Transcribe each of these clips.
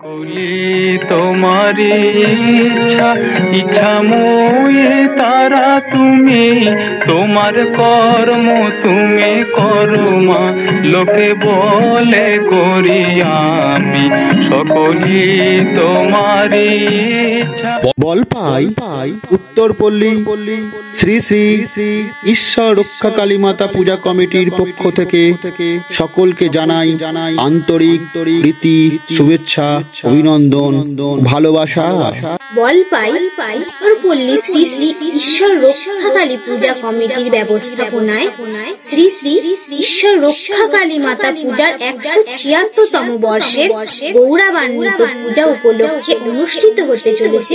কলি তোমারি ইচ্ছা ইচ্ছাময় তারা তুমি, তোমার কর্ম তুমি করো মা, লোকে বলে করি আমি সকলি তোমারি ইচ্ছা। বলপাই উত্তরপল্লী শ্রী শ্রী শ্রী ঈশ্বর রক্ষা কালী মাতা পূজা কমিটির পক্ষ থেকে সকলকে জানাই আন্তরিক প্রীতি, শুভেচ্ছা, অভিনন্দন, ভালোবাসা। বলপাই উত্তরপল্লী শ্রী শ্রী ঈশ্বর রক্ষা কালী পূজা কমিটির ব্যবস্থাপনায় শ্রী শ্রী ঈশ্বর রক্ষা কালী মাতা পূজার 176তম বর্ষের গৌরবান্বিত পূজা উপলক্ষে অনুষ্ঠিত হতে চলেছে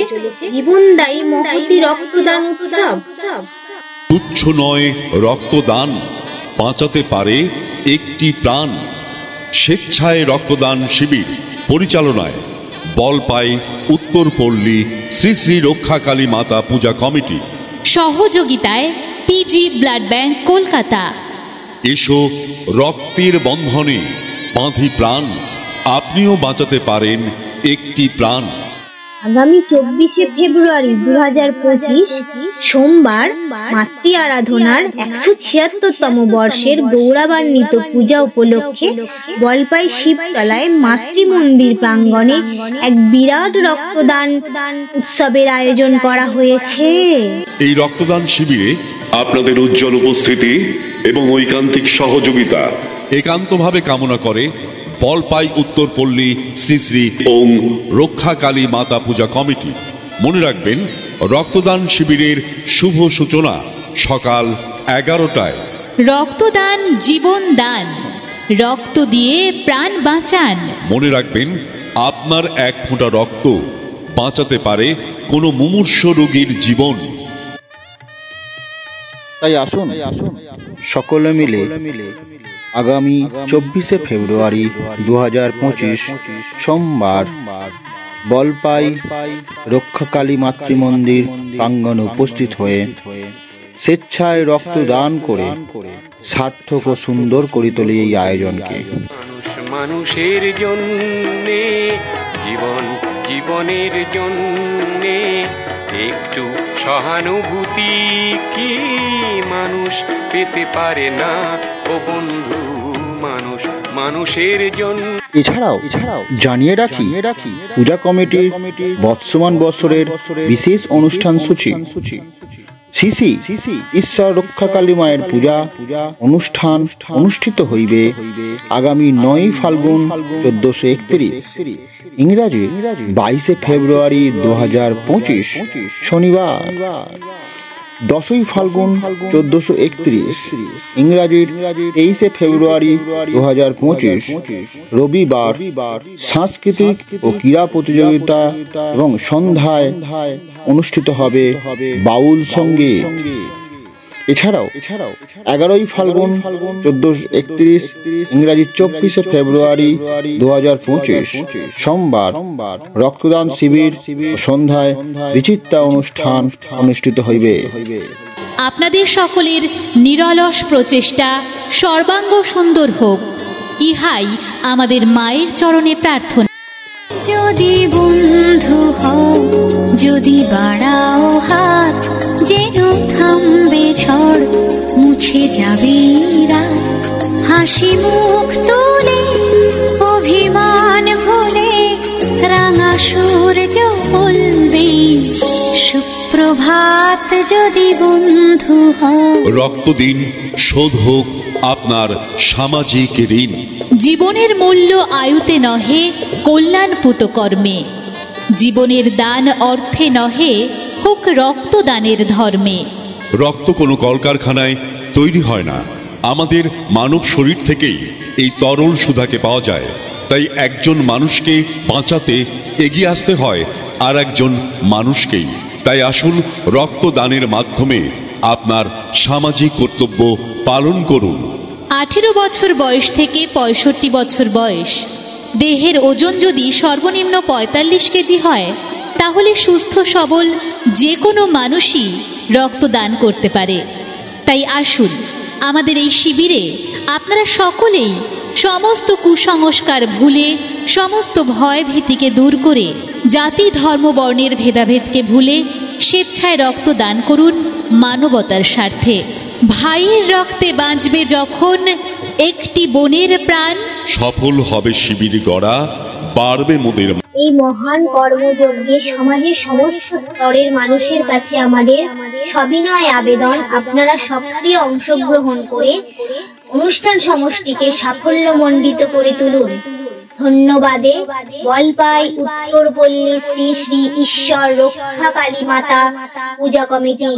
জীবনদায়ী মহতি রক্তদান উৎসব। তুচ্ছ নয় রক্তদান, বাঁচাতে পারে একটি প্রাণ। স্বেচ্ছায় রক্তদান শিবির পরিচালনায় বলপাই উত্তরপল্লী শ্রী শ্রী রক্ষা কালী মাতা পূজা কমিটি, সহযোগিতায় পিজি ব্লাড ব্যাংক কলকাতা। এসো রক্তের বন্ধনে বাঁধি প্রাণ, আপনিও বাঁচাতে পারেন একটি প্রাণ। আগামী 24শে ফেব্রুয়ারি 2025 সোমবার মাতৃ আরাধনার 176তম বর্ষের গৌরবান্বিত পূজা উপলক্ষে বলপাই শিবতলায় মাতৃ মন্দির প্রাঙ্গণে এক বিরাট রক্তদান উৎসবের আয়োজন করা হয়েছে। এই রক্তদান শিবিরে আপনাদের উজ্জ্বল উপস্থিতি এবং ঐকান্তিক সহযোগিতা একান্তভাবে কামনা করে বলপাই উত্তরপল্লী শ্রী শ্রী ওং রক্ষা কালী মাতা পূজা কমিটি। মনে রাখবেন, রক্তদান শিবিরের শুভ সূচনা সকাল 11টায়। রক্তদান জীবন দান, রক্ত দিয়ে প্রাণ বাঁচান। মনে রাখবেন, আপনার এক ফোঁটা রক্ত বাঁচাতে পারে কোনো মুমূর্ষ রোগীর জীবন। তাই আসুন সকলে মিলে আগামী 24শে ফেব্রুয়ারি 2025 সোমবার বলপাই রক্ষা কালী মাতৃমন্দির প্রাঙ্গণে উপস্থিত হয়ে স্বেচ্ছায় রক্তদান করে সার্থক ও সুন্দর করে তোলে এই আয়োজনকে। মানুষের জন্যে জীবনের জন্যে একটু সহানুভূতি কি মানুষ পেতে পারে না ও বন্ধু, মানুষের জন্য। এছাড়াও জানিয়ে রাখি পূজা কমিটির বর্তমান বছরের বিশেষ অনুষ্ঠান সূচি। শ্রী শ্রী ঈশ্বর রক্ষা কালী মায়ের পূজা অনুষ্ঠান অনুষ্ঠিত হইবে আগামী 9 ফাল্গুন 1431, ইংরাজি 22শে ফেব্রুয়ারি 2025 শনিবার, 10ই ফাল্গুন 1431, ইংরাজির 23শে ফেব্রুয়ারি 2025 রবিবার সাংস্কৃতিক ও ক্রীড়া প্রতিযোগিতা এবং সন্ধ্যায় অনুষ্ঠিত হবে বাউল সঙ্গীত। এছাড়াও 11ই ফাল্গুন 1431, ইংরাজি 24শে ফেব্রুয়ারি 2025 সোমবার রক্তদান শিবির ও সন্ধ্যায় বিচিত্রা অনুষ্ঠান অনুষ্ঠিত হইবে। আপনাদের সকলের নিরলস প্রচেষ্টা সর্বাঙ্গ সুন্দর হোক, ইহাই আমাদের মায়ের চরণে প্রার্থনা। যদি বন্ধু হও, যদি বাড়াও হাত, যেন থামবে ঝড়, মুছে যাবে রাত, হাসি মুখ তুলে অভিমান ভুলে রাঙা সূর্য বলবে সুপ্রভাত। যদি বন্ধু হও, রক্ত দিন, শোধ হোক আপনার সামাজিক ঋণ। জীবনের মূল্য আয়ুতে নহে, কল্যাণ পুত কর্মে। জীবনের দান অর্থে নহে, হোক রক্তদানের ধর্মে। রক্ত কোনো কলকারখানায় তৈরি হয় না, আমাদের মানব শরীর থেকেই এই তরল সুধাকে পাওয়া যায়। তাই একজন মানুষকে বাঁচাতে এগিয়ে আসতে হয় আর একজন মানুষকেই। তাই আসুন রক্তদানের মাধ্যমে আপনার সামাজিক কর্তব্য পালন করুন। 18 বছর বয়স থেকে 65 বছর বয়স, দেহের ওজন যদি সর্বনিম্ন 45 কেজি হয়, তাহলে সুস্থ সবল যে কোনো মানুষই রক্তদান করতে পারে। তাই আসুন আমাদের এই শিবিরে আপনারা সকলেই সমস্ত কুসংস্কার ভুলে, সমস্ত ভয় ভীতিকে দূর করে, জাতি ধর্ম বর্ণের ভেদাভেদকে ভুলে স্বেচ্ছায় রক্ত দান করুন মানবতার স্বার্থে। ভাইয়ের রক্তে বাঁচবে যখন একটি বোনের প্রাণ, সফল হবে শিবির গড়া, বাড়বে মোদের। এই মহান কর্মযজ্ঞে সমাজের সমস্ত স্তরের মানুষের কাছে আমাদের সবিনয় আবেদন, আপনারা সক্রিয় অংশগ্রহণ করে অনুষ্ঠান সমষ্টিকে সাফল্যমণ্ডিত করে তুলুন। ধন্যবাদে বলপাই উত্তরপল্লী শ্রী শ্রী ঈশ্বর রক্ষা কালী মাতা পূজা কমিটি।